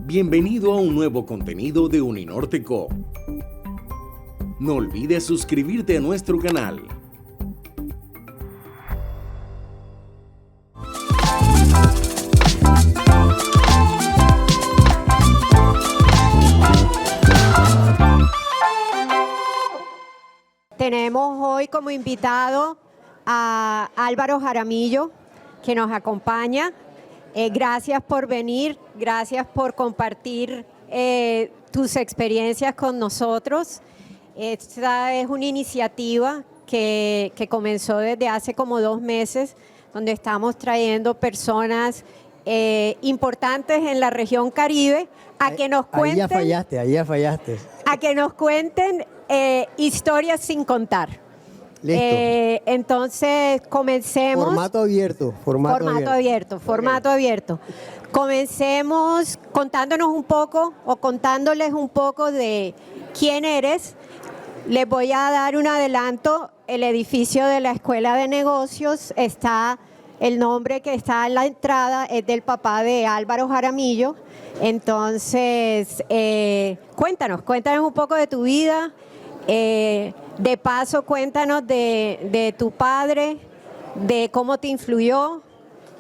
Bienvenido a un nuevo contenido de Uninorte Co. No olvides suscribirte a nuestro canal. Tenemos hoy como invitado a Álvaro Jaramillo, que nos acompaña. Gracias por venir, gracias por compartir tus experiencias con nosotros. Esta es una iniciativa que comenzó desde hace como 2 meses, donde estamos trayendo personas importantes en la región Caribe a que nos cuenten. Ahí ya fallaste. A que nos cuenten historias sin contar. Listo. Entonces, comencemos. Formato abierto. Comencemos contándonos un poco o contándoles un poco de quién eres. Les voy a dar un adelanto. El edificio de la Escuela de Negocios está, el nombre que está en la entrada es del papá de Álvaro Jaramillo. Entonces, cuéntanos un poco de tu vida. De paso, cuéntanos de tu padre, de cómo te influyó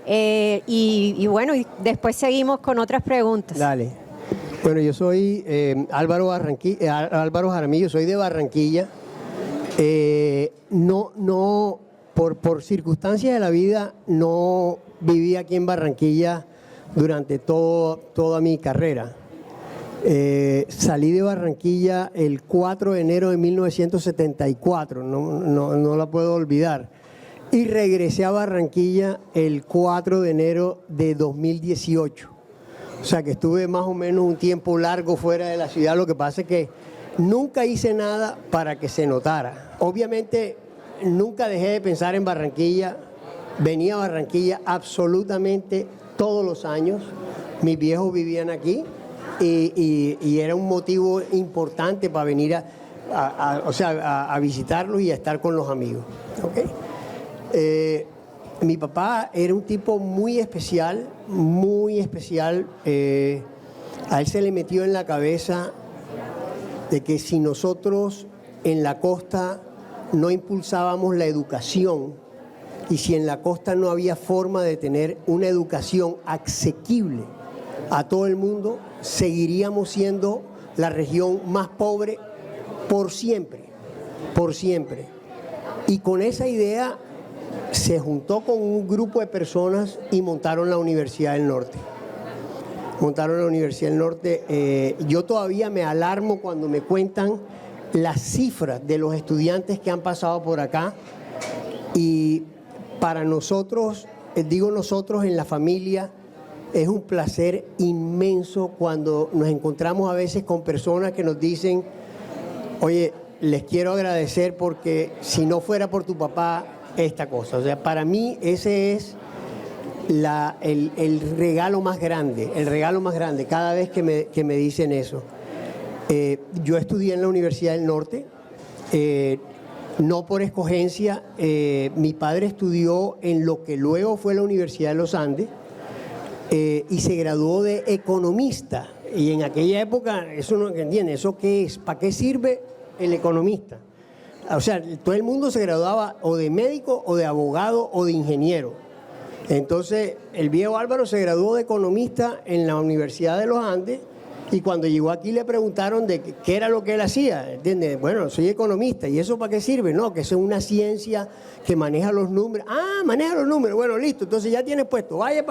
y bueno, y después seguimos con otras preguntas. Dale. Bueno, yo soy Álvaro Jaramillo, soy de Barranquilla. Por circunstancias de la vida, no viví aquí en Barranquilla durante toda mi carrera. Salí de Barranquilla el 4 de enero de 1974, no la puedo olvidar, y regresé a Barranquilla el 4 de enero de 2018. O sea que estuve más o menos un tiempo largo fuera de la ciudad. Lo que pasa es que nunca hice nada para que se notara. Obviamente nunca dejé de pensar en Barranquilla, venía a Barranquilla absolutamente todos los años. Mis viejos vivían aquí. Y era un motivo importante para venir a visitarlos y a estar con los amigos. ¿Okay? Mi papá era un tipo muy especial, muy especial. A él se le metió en la cabeza de que si nosotros en la costa no impulsábamos la educación y si en la costa no había forma de tener una educación asequible a todo el mundo, seguiríamos siendo la región más pobre por siempre. Y con esa idea se juntó con un grupo de personas y montaron la Universidad del Norte. Yo todavía me alarmo cuando me cuentan las cifras de los estudiantes que han pasado por acá. Y para nosotros, digo nosotros en la familia, es un placer inmenso cuando nos encontramos a veces con personas que nos dicen, oye, les quiero agradecer porque si no fuera por tu papá, esta cosa. O sea, para mí ese es el regalo más grande, cada vez que me dicen eso. Yo estudié en la Universidad del Norte, no por escogencia. Mi padre estudió en lo que luego fue la Universidad de los Andes, y se graduó de economista. Y en aquella época, eso no entiende, ¿eso qué es? ¿Para qué sirve el economista? O sea, todo el mundo se graduaba o de médico, o de abogado, o de ingeniero. Entonces, el viejo Álvaro se graduó de economista en la Universidad de los Andes, y cuando llegó aquí le preguntaron de qué era lo que él hacía. ¿Entiendes? Bueno, soy economista. ¿Y eso para qué sirve? No, que eso es una ciencia que maneja los números. Ah, maneja los números. Bueno, listo. Entonces ya tienes puesto. Vaya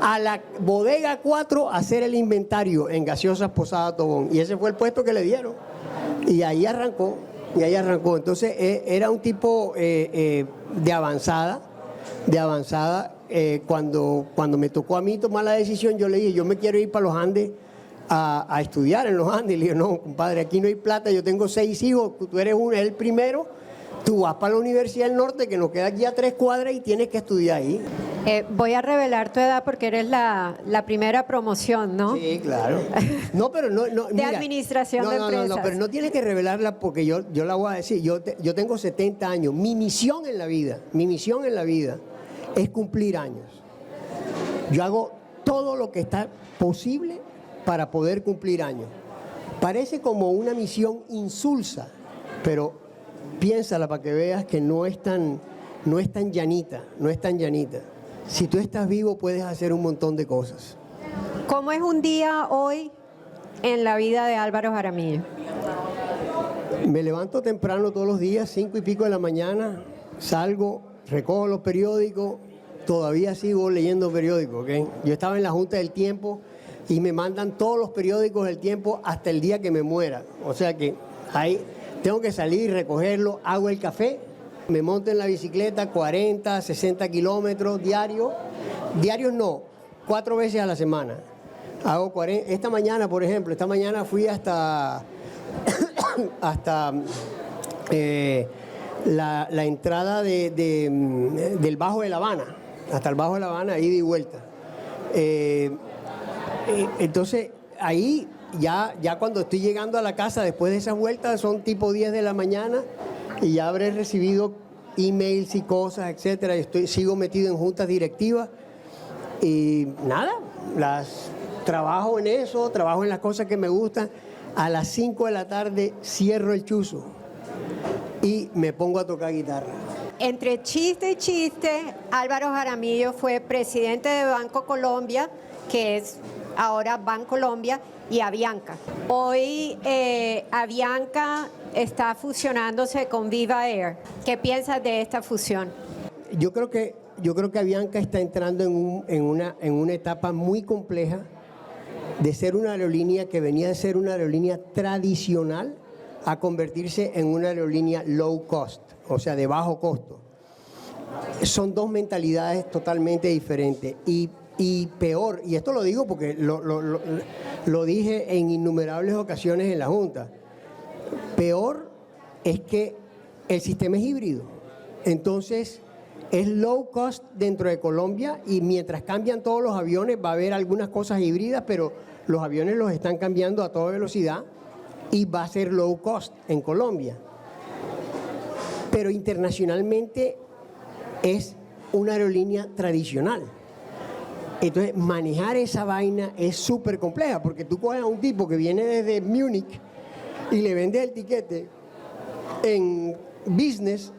a la bodega 4 a hacer el inventario en Gaseosas Posada Tobón. Y ese fue el puesto que le dieron. Y ahí arrancó. Entonces era un tipo de avanzada. Cuando me tocó a mí tomar la decisión, yo le dije, yo me quiero ir para los Andes a estudiar en los Andes. Y le dije, no, compadre, aquí no hay plata, yo tengo 6 hijos, tú eres el primero, tú vas para la Universidad del Norte, que nos queda aquí a 3 cuadras y tienes que estudiar ahí. Voy a revelar tu edad porque eres la primera promoción, ¿no? Sí, claro. No, pero no de mira, administración de empresas. No, pero no tienes que revelarla porque yo la voy a decir. Yo tengo 70 años. Mi misión en la vida es cumplir años. Yo hago todo lo que está posible para poder cumplir años. Parece como una misión insulsa, pero piénsala para que veas que no es tan llanita. Si tú estás vivo puedes hacer un montón de cosas. ¿Cómo es un día hoy en la vida de Álvaro Jaramillo? Me levanto temprano todos los días, 5 y pico de la mañana, salgo, recojo los periódicos, todavía sigo leyendo periódicos, ¿ok? Yo estaba en la Junta del Tiempo y me mandan todos los periódicos del Tiempo hasta el día que me muera. O sea que ahí tengo que salir, recogerlo, hago el café, me monto en la bicicleta 40, 60 kilómetros diarios. Diarios no, 4 veces a la semana. Hago 40. Esta mañana, por ejemplo, fui hasta la entrada del Bajo de La Habana, hasta el Bajo de La Habana, ida y vuelta. Entonces, ahí ya cuando estoy llegando a la casa, después de esas vueltas, son tipo 10 de la mañana y ya habré recibido emails y cosas, etcétera. Sigo metido en juntas directivas y nada, trabajo en eso, trabajo en las cosas que me gustan. A las 5 de la tarde cierro el chuzo y me pongo a tocar guitarra. Entre chiste y chiste, Álvaro Jaramillo fue presidente de Banco Colombia, que es ahora Bancolombia, y Avianca. Hoy Avianca está fusionándose con Viva Air. ¿Qué piensas de esta fusión? Yo creo que Avianca está entrando en una etapa muy compleja de ser una aerolínea que venía de ser una aerolínea tradicional a convertirse en una aerolínea low cost, o sea, de bajo costo. Son dos mentalidades totalmente diferentes y peor, y esto lo digo porque lo dije en innumerables ocasiones en la Junta, peor es que el sistema es híbrido. Entonces, es low cost dentro de Colombia y mientras cambian todos los aviones va a haber algunas cosas híbridas, pero los aviones los están cambiando a toda velocidad y va a ser low cost en Colombia. Pero internacionalmente es una aerolínea tradicional. Entonces, manejar esa vaina es súper compleja porque tú coges a un tipo que viene desde Múnich y le vendes el tiquete en business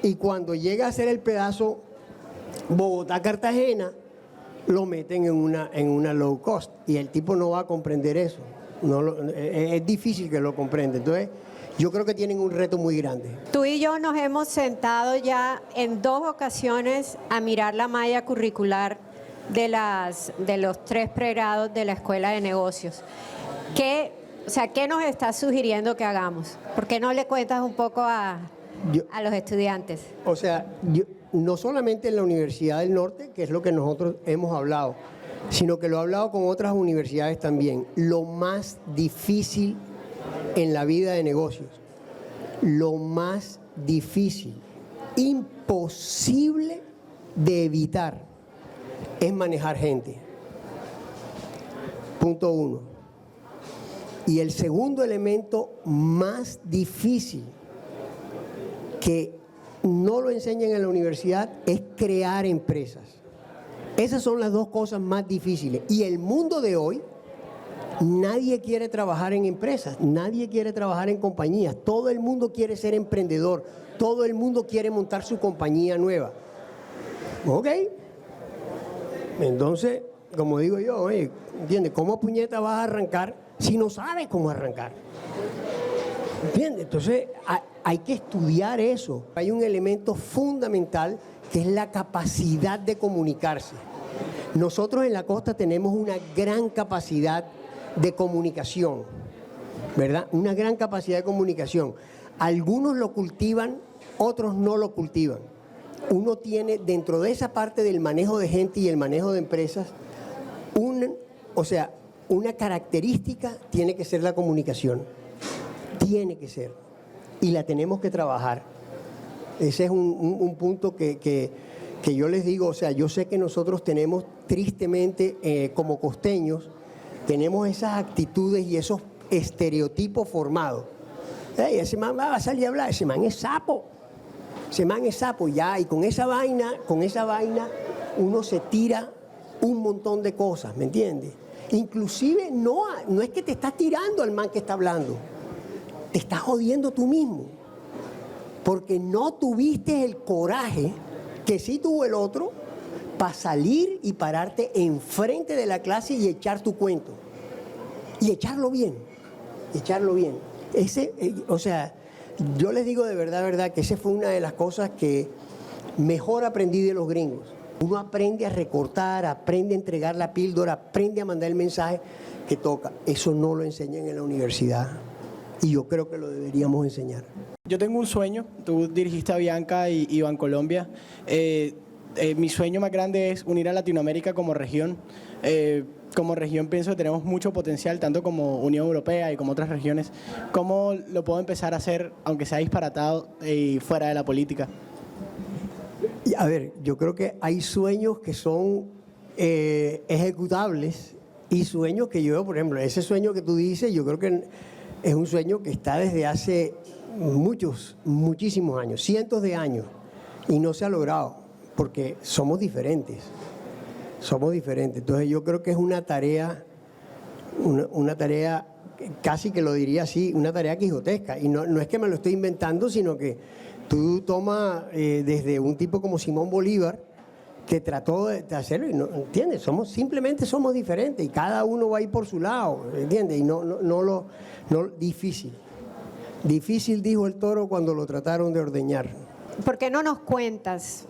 y cuando llega a hacer el pedazo Bogotá-Cartagena, lo meten en una low cost y el tipo no va a comprender eso. Es difícil que lo comprenda. Entonces, yo creo que tienen un reto muy grande. Tú y yo nos hemos sentado ya en 2 ocasiones a mirar la malla curricular de los 3 pregrados de la Escuela de Negocios. ¿Qué nos está sugiriendo que hagamos? ¿Por qué no le cuentas un poco a los estudiantes? O sea, no solamente en la Universidad del Norte, que es lo que nosotros hemos hablado, sino que lo he hablado con otras universidades también. Lo más difícil en la vida de negocios, lo más difícil, imposible de evitar, es manejar gente. Punto 1. Y el segundo elemento más difícil que no lo enseñan en la universidad es crear empresas. Esas son las 2 cosas más difíciles. Y el mundo de hoy, nadie quiere trabajar en empresas, nadie quiere trabajar en compañías. Todo el mundo quiere ser emprendedor, todo el mundo quiere montar su compañía nueva. Ok. Entonces, como digo yo, oye, ¿entiendes? ¿Cómo puñeta vas a arrancar si no sabes cómo arrancar? ¿Entiendes? Entonces, hay que estudiar eso. Hay un elemento fundamental que es la capacidad de comunicarse. Nosotros en la costa tenemos una gran capacidad de comunicación, ¿verdad? Una gran capacidad de comunicación. Algunos lo cultivan, otros no lo cultivan. Uno tiene dentro de esa parte del manejo de gente y el manejo de empresas, una característica tiene que ser la comunicación. Tiene que ser. Y la tenemos que trabajar. Ese es un punto que yo les digo, o sea, yo sé que nosotros tenemos tristemente como costeños, tenemos esas actitudes y esos estereotipos formados. Ese man va a salir a hablar, ese man es sapo. Ese man es sapo ya, y con esa vaina uno se tira un montón de cosas, ¿me entiendes? Inclusive no es que te estás tirando al man que está hablando, te estás jodiendo tú mismo, porque no tuviste el coraje que sí tuvo el otro para salir y pararte enfrente de la clase y echar tu cuento. Y echarlo bien. O sea, yo les digo de verdad, que esa fue una de las cosas que mejor aprendí de los gringos. Uno aprende a recortar, aprende a entregar la píldora, aprende a mandar el mensaje que toca. Eso no lo enseñan en la universidad y yo creo que lo deberíamos enseñar. Yo tengo un sueño, tú dirigiste a Bianca y Bancolombia. Mi sueño más grande es unir a Latinoamérica como región. Como región pienso que tenemos mucho potencial, tanto como Unión Europea y como otras regiones. ¿Cómo lo puedo empezar a hacer, aunque sea disparatado y fuera de la política? A ver, yo creo que hay sueños que son ejecutables y sueños que yo, por ejemplo, ese sueño que tú dices, yo creo que es un sueño que está desde hace muchísimos años, cientos de años, y no se ha logrado, porque somos diferentes. Entonces yo creo que es una tarea casi que lo diría así, una tarea quijotesca. Y no es que me lo estoy inventando, sino que tú tomas desde un tipo como Simón Bolívar, que trató de hacerlo, y no, ¿entiendes? Simplemente somos diferentes y cada uno va a ir por su lado, ¿entiendes? Y difícil dijo el toro cuando lo trataron de ordeñar. ¿Por qué no nos cuentas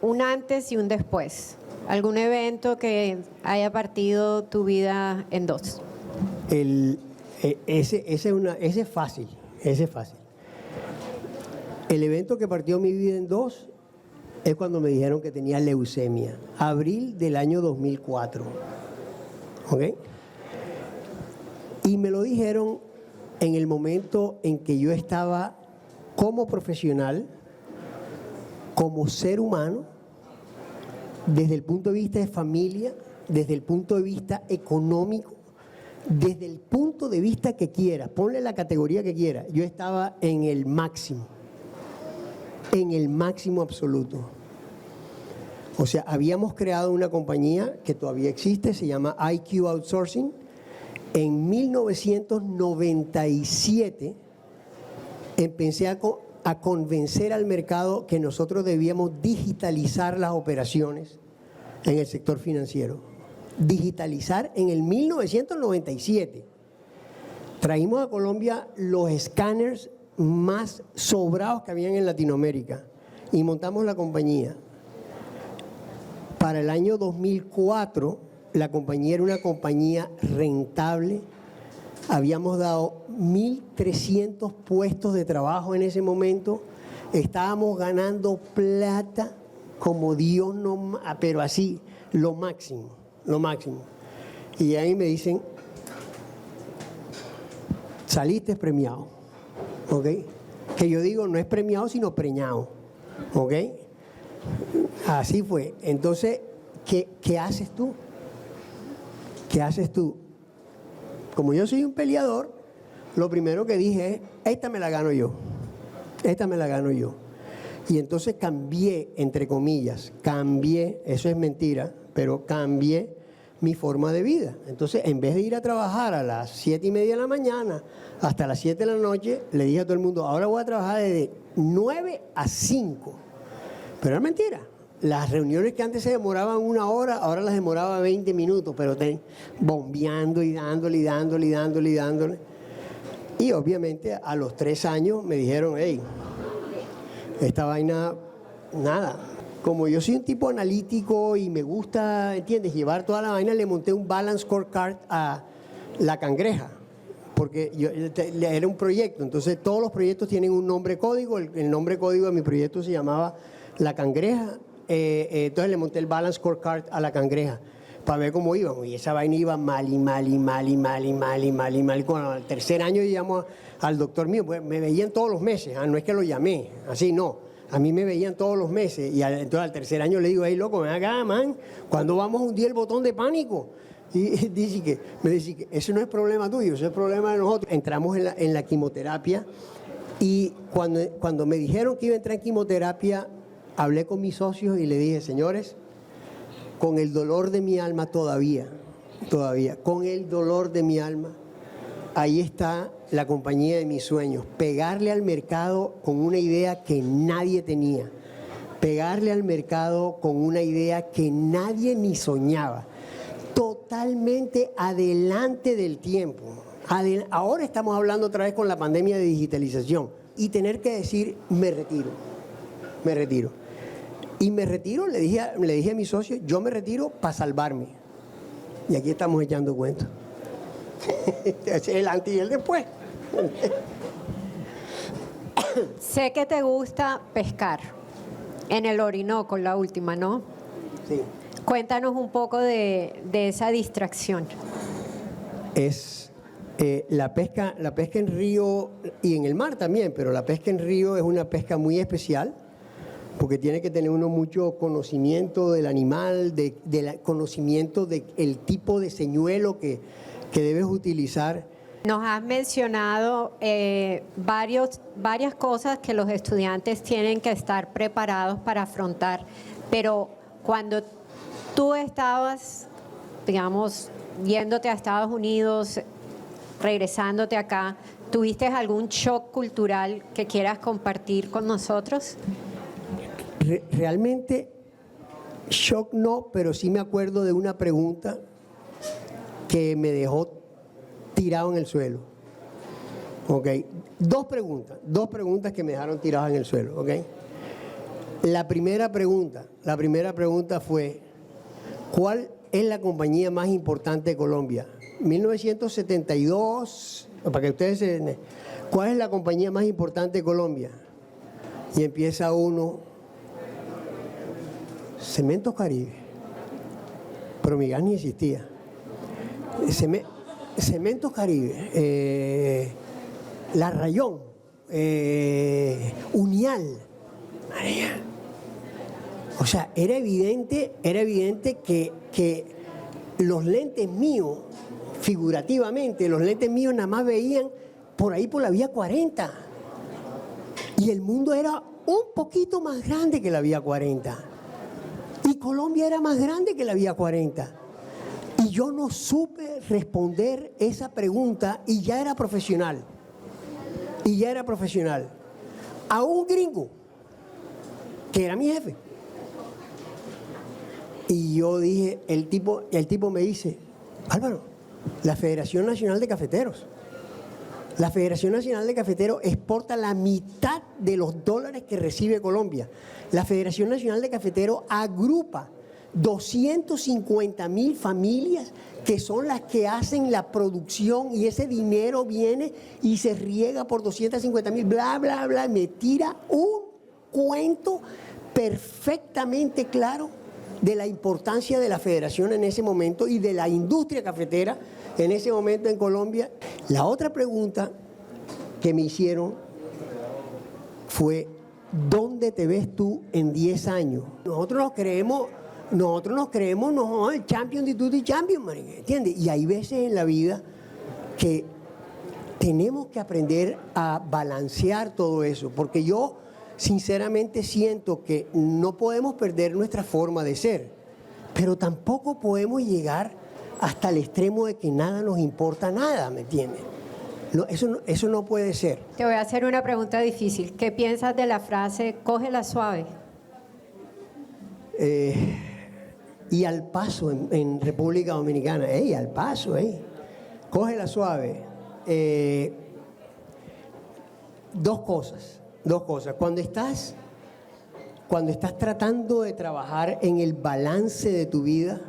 un antes y un después? ¿Algún evento que haya partido tu vida en dos? Ese es fácil. El evento que partió mi vida en dos es cuando me dijeron que tenía leucemia. Abril del año 2004. ¿Ok? Y me lo dijeron en el momento en que yo estaba como profesional, como ser humano, desde el punto de vista de familia, desde el punto de vista económico, desde el punto de vista que quiera, ponle la categoría que quiera, yo estaba en el máximo absoluto. O sea, habíamos creado una compañía que todavía existe, se llama IQ Outsourcing. En 1997 empecé a convencer al mercado que nosotros debíamos digitalizar las operaciones en el sector financiero. Digitalizar en el 1997. Traímos a Colombia los escáneres más sobrados que habían en Latinoamérica y montamos la compañía. Para el año 2004, la compañía era una compañía rentable. Habíamos dado 1.300 puestos de trabajo en ese momento. Estábamos ganando plata como Dios no, pero así, lo máximo. Y ahí me dicen, saliste premiado, ¿ok? Que yo digo, no es premiado, sino preñado, ¿ok? Así fue. Entonces, ¿qué haces tú? Como yo soy un peleador, lo primero que dije es, esta me la gano yo. Y entonces cambié, entre comillas, eso es mentira, pero cambié mi forma de vida. Entonces, en vez de ir a trabajar a las 7:30 de la mañana hasta las 7 de la noche, le dije a todo el mundo, ahora voy a trabajar desde 9 a 5. Pero era mentira. Las reuniones que antes se demoraban 1 hora, ahora las demoraba 20 minutos, pero bombeando y dándole. Y obviamente a los 3 años me dijeron, hey, esta vaina, nada. Como yo soy un tipo analítico y me gusta, ¿entiendes?, llevar toda la vaina, le monté un balance scorecard a La Cangreja, porque era un proyecto. Entonces todos los proyectos tienen un nombre código. El nombre código de mi proyecto se llamaba La Cangreja. Entonces le monté el balance scorecard a La Cangreja para ver cómo íbamos, y esa vaina iba mal. Cuando al tercer año llamamos al doctor mío, pues me veían todos los meses, no es que lo llamé, así no, a mí me veían todos los meses, y entonces al tercer año le digo, hey loco, ven acá, man, ¿cuándo vamos a hundir el botón de pánico? Y me dice que eso no es problema tuyo, eso es problema de nosotros. Entramos en la quimioterapia, y cuando me dijeron que iba a entrar en quimioterapia, hablé con mis socios y le dije, señores, con el dolor de mi alma todavía, con el dolor de mi alma. Ahí está la compañía de mis sueños, pegarle al mercado con una idea que nadie tenía, pegarle al mercado con una idea que nadie ni soñaba, totalmente adelante del tiempo. Ahora estamos hablando otra vez con la pandemia de digitalización y tener que decir, me retiro. Y me retiro, le dije a mi socio, yo me retiro para salvarme. Y aquí estamos echando cuentos. El antes y el después. Sé que te gusta pescar en el Orinoco, la última, ¿no? Sí. Cuéntanos un poco de esa distracción. Es la pesca en río y en el mar también, pero la pesca en río es una pesca muy especial porque tiene que tener uno mucho conocimiento del animal, conocimiento del tipo de señuelo que debes utilizar. Nos has mencionado varias cosas que los estudiantes tienen que estar preparados para afrontar, pero cuando tú estabas, digamos, yéndote a Estados Unidos, regresándote acá, ¿tuviste algún shock cultural que quieras compartir con nosotros? Realmente, shock no, pero sí me acuerdo de una pregunta que me dejó tirado en el suelo. ¿Ok? Dos preguntas que me dejaron tirado en el suelo. ¿Ok? La primera pregunta fue, ¿cuál es la compañía más importante de Colombia? 1972, para que ustedes se... ¿Cuál es la compañía más importante de Colombia? Y empieza uno, Cementos Caribe. Pero mi gas ni existía. Cementos Caribe, La Rayón, Unial. María. O sea, era evidente que los lentes míos, figurativamente, los lentes míos nada más veían por ahí por la vía 40. Y el mundo era un poquito más grande que la vía 40. Y Colombia era más grande que la vía 40. Y yo no supe responder esa pregunta y ya era profesional. A un gringo, que era mi jefe. Y yo dije, el tipo me dice, Álvaro, la Federación Nacional de Cafeteros. La Federación Nacional de Cafeteros exporta la mitad de los dólares que recibe Colombia. La Federación Nacional de Cafeteros agrupa 250,000 familias que son las que hacen la producción y ese dinero viene y se riega por 250,000, bla, bla, bla. Me tira un cuento perfectamente claro de la importancia de la federación en ese momento y de la industria cafetera en ese momento en Colombia. La otra pregunta que me hicieron fue, ¿dónde te ves tú en 10 años? Nosotros nos creemos el champion de tutti champion, ¿entiendes? Y hay veces en la vida que tenemos que aprender a balancear todo eso, porque yo sinceramente siento que no podemos perder nuestra forma de ser, pero tampoco podemos llegar hasta el extremo de que nada nos importa nada, ¿me entiendes? No, eso no puede ser. Te voy a hacer una pregunta difícil. ¿Qué piensas de la frase, cógela suave? Y al paso en República Dominicana, al paso, cógela suave. Dos cosas. Cuando estás tratando de trabajar en el balance de tu vida,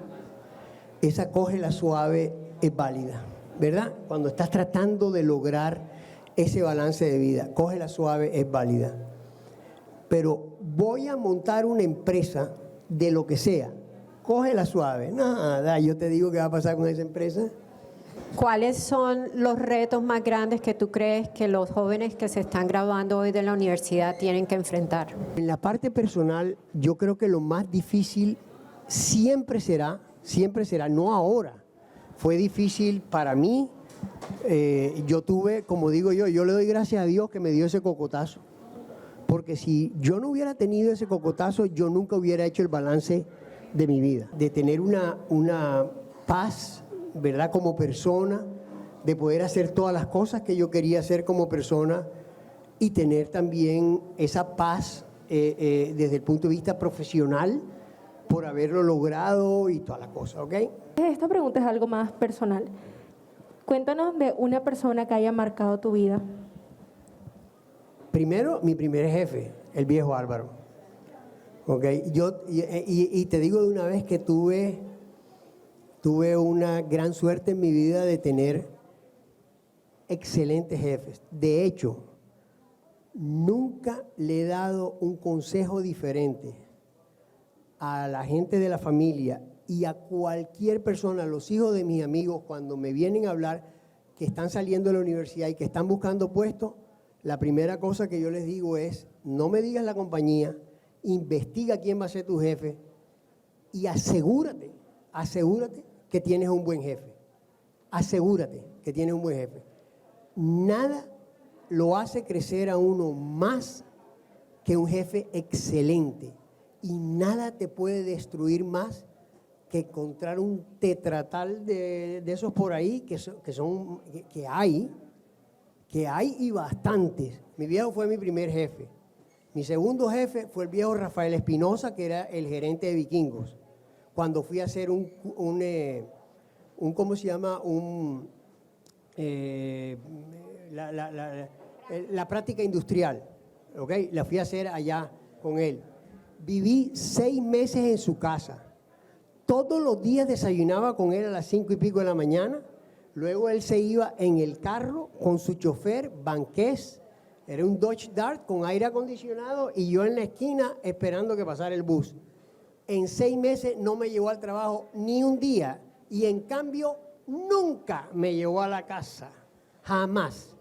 esa cógela suave es válida, ¿verdad? Cuando estás tratando de lograr ese balance de vida, cógela suave es válida. Pero voy a montar una empresa de lo que sea, cógela suave. Nada, yo te digo qué va a pasar con esa empresa. ¿Cuáles son los retos más grandes que tú crees que los jóvenes que se están graduando hoy de la universidad tienen que enfrentar? En la parte personal, yo creo que lo más difícil siempre será, no ahora. Fue difícil para mí. Yo tuve, como digo yo le doy gracias a Dios que me dio ese cocotazo. Porque si yo no hubiera tenido ese cocotazo, yo nunca hubiera hecho el balance de mi vida. De tener una paz ¿verdad? Como persona, de poder hacer todas las cosas que yo quería hacer como persona y tener también esa paz desde el punto de vista profesional por haberlo logrado y todas las cosas, ¿ok? Esta pregunta es algo más personal. Cuéntanos de una persona que haya marcado tu vida. Primero, mi primer jefe, el viejo Álvaro. ¿Ok? Y te digo de una vez que tuve una gran suerte en mi vida de tener excelentes jefes. De hecho, nunca le he dado un consejo diferente a la gente de la familia y a cualquier persona, a los hijos de mis amigos, cuando me vienen a hablar que están saliendo de la universidad y que están buscando puestos, la primera cosa que yo les digo es, no me digas la compañía, investiga quién va a ser tu jefe y asegúrate que tienes un buen jefe. Asegúrate que tienes un buen jefe. Nada lo hace crecer a uno más que un jefe excelente. Y nada te puede destruir más que encontrar un tetratal de esos por ahí que hay y bastantes. Mi viejo fue mi primer jefe. Mi segundo jefe fue el viejo Rafael Espinosa, que era el gerente de Vikingos. Cuando fui a hacer ¿cómo se llama? La práctica industrial, ¿ok? La fui a hacer allá con él. Viví 6 meses en su casa. Todos los días desayunaba con él a las 5 y pico de la mañana. Luego él se iba en el carro con su chofer, Banqués. Era un Dodge Dart con aire acondicionado y yo en la esquina esperando que pasara el bus. En 6 meses no me llevó al trabajo ni un día y en cambio nunca me llevó a la casa. Jamás.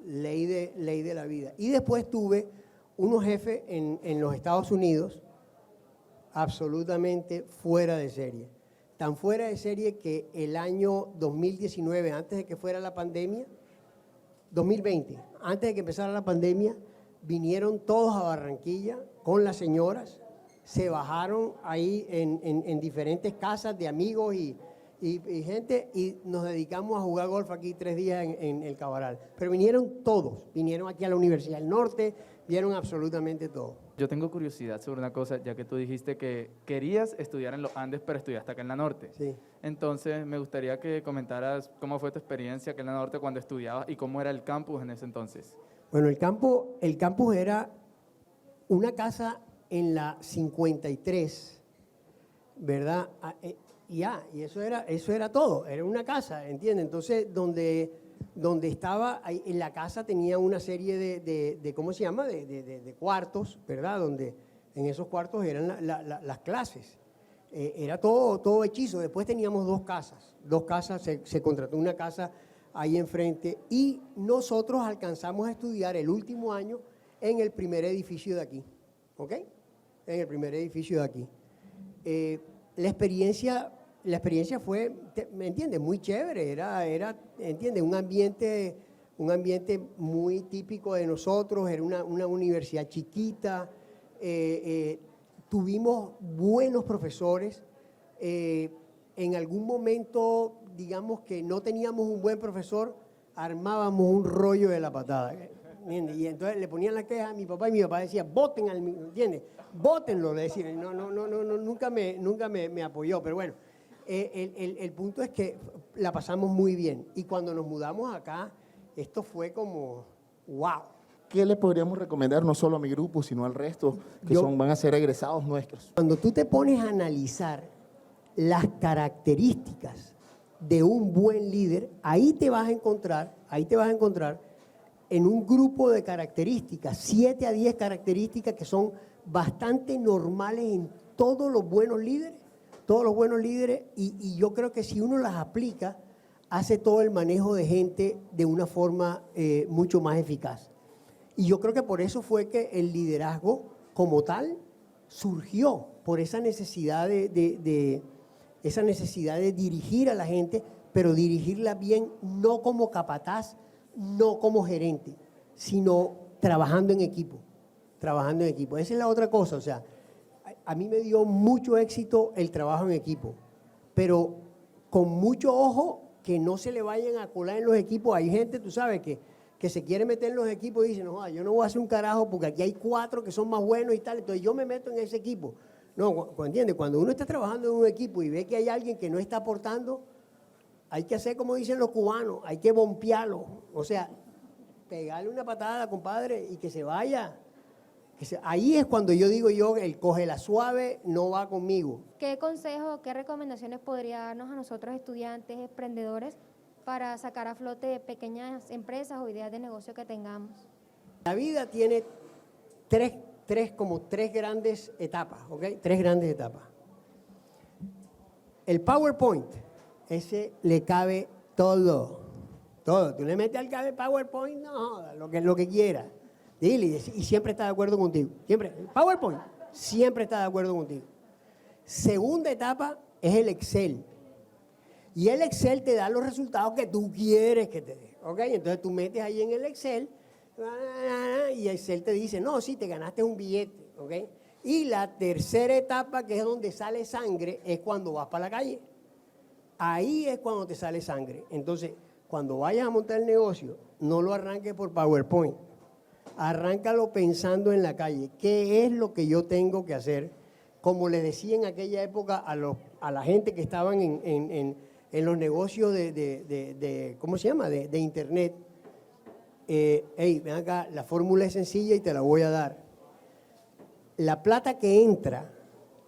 Ley de la vida. Y después tuve unos jefes en los Estados Unidos absolutamente fuera de serie. Tan fuera de serie que el año 2019, antes de que fuera la pandemia, 2020, antes de que empezara la pandemia, vinieron todos a Barranquilla con las señoras, se bajaron ahí en diferentes casas de amigos y gente y nos dedicamos a jugar golf aquí 3 días en el Cabaral. Pero vinieron todos, vinieron aquí a la Universidad del Norte, vieron absolutamente todo. Yo tengo curiosidad sobre una cosa, ya que tú dijiste que querías estudiar en los Andes, pero estudiaste acá en la Norte. Sí. Entonces, me gustaría que comentaras cómo fue tu experiencia acá en la Norte cuando estudiabas y cómo era el campus en ese entonces. Bueno, el campus era una casa en la 53, ¿verdad? Y eso era todo, era una casa, ¿entiendes? Entonces, donde estaba, ahí, en la casa tenía una serie de ¿cómo se llama? De cuartos, ¿verdad? Donde en esos cuartos eran las clases. Era todo hechizo. Después teníamos 2 casas, se contrató una casa ahí enfrente y nosotros alcanzamos a estudiar el último año en el primer edificio de aquí, ¿ok? En el primer edificio de aquí. La experiencia fue, ¿me entiendes? Muy chévere, era ¿entiendes? Un ambiente muy típico de nosotros, era una universidad chiquita, tuvimos buenos profesores, en algún momento, digamos que no teníamos un buen profesor, armábamos un rollo de la patada, ¿entiendes? Y entonces le ponían la queja a mi papá y mi papá decía, voten al, ¿entiendes? Vótenlo, le decían, nunca me apoyó, pero bueno. El punto es que la pasamos muy bien y cuando nos mudamos acá, esto fue como, wow. ¿Qué le podríamos recomendar no solo a mi grupo, sino al resto que van a ser egresados nuestros? Cuando tú te pones a analizar las características de un buen líder, ahí te vas a encontrar en un grupo de características, 7 a 10 características que son bastante normales en todos los buenos líderes. Y yo creo que si uno las aplica, hace todo el manejo de gente de una forma mucho más eficaz. Y yo creo que por eso fue que el liderazgo como tal surgió, por esa necesidad de dirigir a la gente, pero dirigirla bien, no como capataz, no como gerente, sino trabajando en equipo. Esa es la otra cosa, o sea, a mí me dio mucho éxito el trabajo en equipo, pero con mucho ojo que no se le vayan a colar en los equipos. Hay gente, tú sabes, que se quiere meter en los equipos y dice, no, yo no voy a hacer un carajo porque aquí hay 4 que son más buenos y tal, entonces yo me meto en ese equipo. No, ¿entiendes? Cuando uno está trabajando en un equipo y ve que hay alguien que no está aportando, hay que hacer como dicen los cubanos, hay que bompearlo. O sea, pegarle una patada, compadre, y que se vaya. Ahí es cuando yo digo el cógela suave no va conmigo. ¿Qué consejos, qué recomendaciones podría darnos a nosotros estudiantes, emprendedores, para sacar a flote pequeñas empresas o ideas de negocio que tengamos? La vida tiene tres grandes etapas, ¿ok? 3 grandes etapas. El PowerPoint, ese le cabe todo. Tú le metes al cabe PowerPoint, no, lo que quiera. Dile, y siempre está de acuerdo contigo. Siempre, el PowerPoint, siempre está de acuerdo contigo. Segunda etapa es el Excel. Y el Excel te da los resultados que tú quieres que te dé, ¿ok? Entonces tú metes ahí en el Excel y Excel te dice, no, sí, te ganaste un billete, ¿ok? Y la tercera etapa, que es donde sale sangre, es cuando vas para la calle. Ahí es cuando te sale sangre. Entonces, cuando vayas a montar el negocio, no lo arranques por PowerPoint. Arráncalo pensando en la calle. ¿Qué es lo que yo tengo que hacer? Como le decía en aquella época a la gente que estaban en los negocios ¿cómo se llama? De Internet. Hey, ven acá, la fórmula es sencilla y te la voy a dar. La plata que entra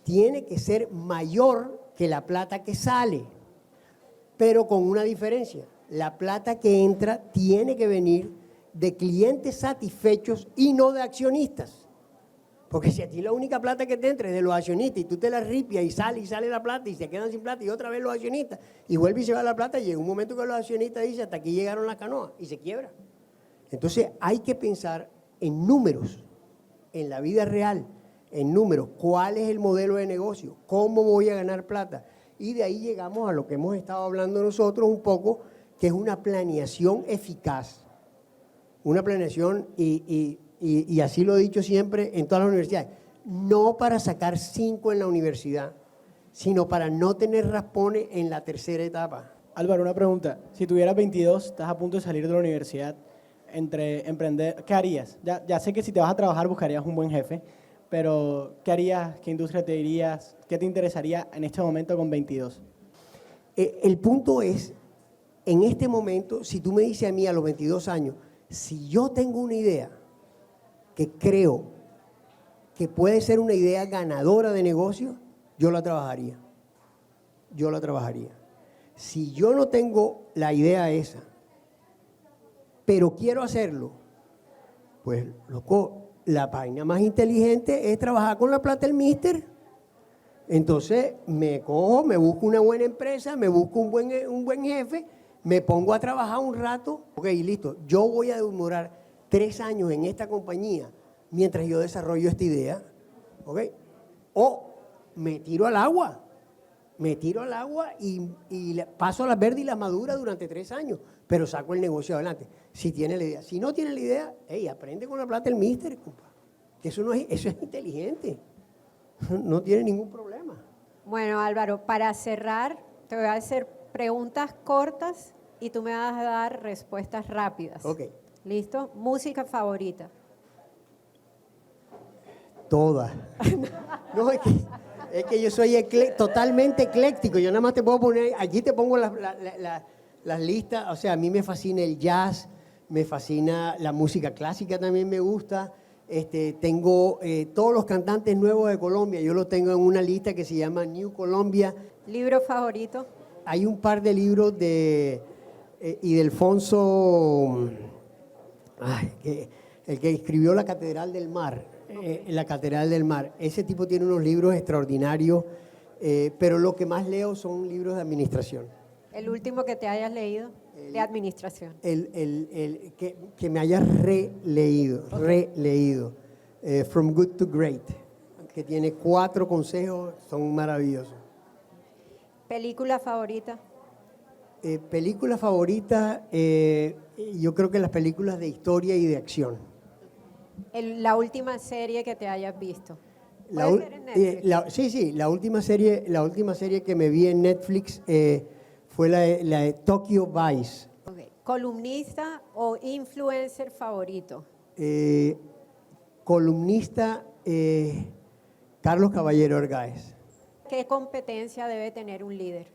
tiene que ser mayor que la plata que sale, pero con una diferencia. La plata que entra tiene que venir de clientes satisfechos y no de accionistas. Porque si a ti la única plata que te entra es de los accionistas y tú te la ripias y sale la plata y se quedan sin plata y otra vez los accionistas y vuelve y se va la plata, llega un momento que los accionistas dicen hasta aquí llegaron las canoas y se quiebra. Entonces hay que pensar en números, en la vida real, en números. ¿Cuál es el modelo de negocio? ¿Cómo voy a ganar plata? Y de ahí llegamos a lo que hemos estado hablando nosotros un poco, que es una planeación eficaz. Una planeación, y así lo he dicho siempre en todas las universidades, no para sacar 5 en la universidad, sino para no tener raspones en la tercera etapa. Álvaro, una pregunta. Si tuvieras 22, estás a punto de salir de la universidad, entre emprender, ¿qué harías? Ya sé que si te vas a trabajar buscarías un buen jefe, pero ¿qué harías? ¿Qué industria te irías? ¿Qué te interesaría en este momento con 22? El punto es, en este momento, si tú me dices a mí a los 22 años, si yo tengo una idea que creo que puede ser una idea ganadora de negocio, yo la trabajaría. Yo la trabajaría. Si yo no tengo la idea esa, pero quiero hacerlo, pues, loco, la vaina más inteligente es trabajar con la plata del mister. Entonces, me cojo, me busco una buena empresa, me busco un buen jefe, me pongo a trabajar un rato, ok, listo, yo voy a demorar 3 años en esta compañía mientras yo desarrollo esta idea, ok, o me tiro al agua y paso a las verdes y las maduras durante 3 años, pero saco el negocio adelante, si tiene la idea. Si no tiene la idea, hey, aprende con la plata del mister, compa, que eso es inteligente, no tiene ningún problema. Bueno, Álvaro, para cerrar, te voy a hacer preguntas cortas y tú me vas a dar respuestas rápidas. Ok. ¿Listo? ¿Música favorita? Todas. No, es que yo soy totalmente ecléctico. Yo nada más te puedo poner, allí te pongo las listas. O sea, a mí me fascina el jazz, me fascina la música clásica, también me gusta. Tengo todos los cantantes nuevos de Colombia, yo los tengo en una lista que se llama New Colombia. ¿Libro favorito? Hay un par de libros de Ildefonso, el que escribió La Catedral del Mar. La Catedral del Mar. Ese tipo tiene unos libros extraordinarios, pero lo que más leo son libros de administración. ¿El último que te hayas leído de administración? Que me hayas releído, From Good to Great, que tiene 4 consejos, son maravillosos. ¿Película favorita? Película favorita, yo creo que las películas de historia y de acción. La última serie que te hayas visto. La ¿Puede ser en Netflix? última serie que me vi en Netflix fue la de Tokyo Vice. Ok. ¿Columnista o influencer favorito? Columnista Carlos Caballero Argáez. ¿Qué competencia debe tener un líder?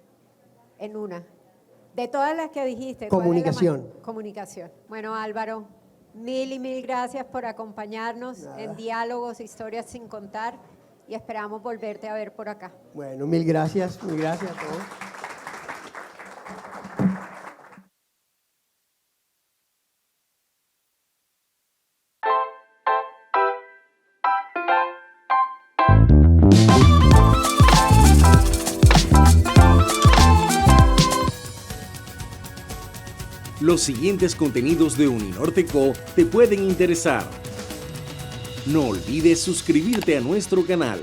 En una. De todas las que dijiste. ¿cuál es la Comunicación. Comunicación. Bueno, Álvaro, mil y mil gracias por acompañarnos en Diálogos, Historias sin Contar, y esperamos volverte a ver por acá. Bueno, mil gracias a todos. Los siguientes contenidos de Uninorteco te pueden interesar. No olvides suscribirte a nuestro canal.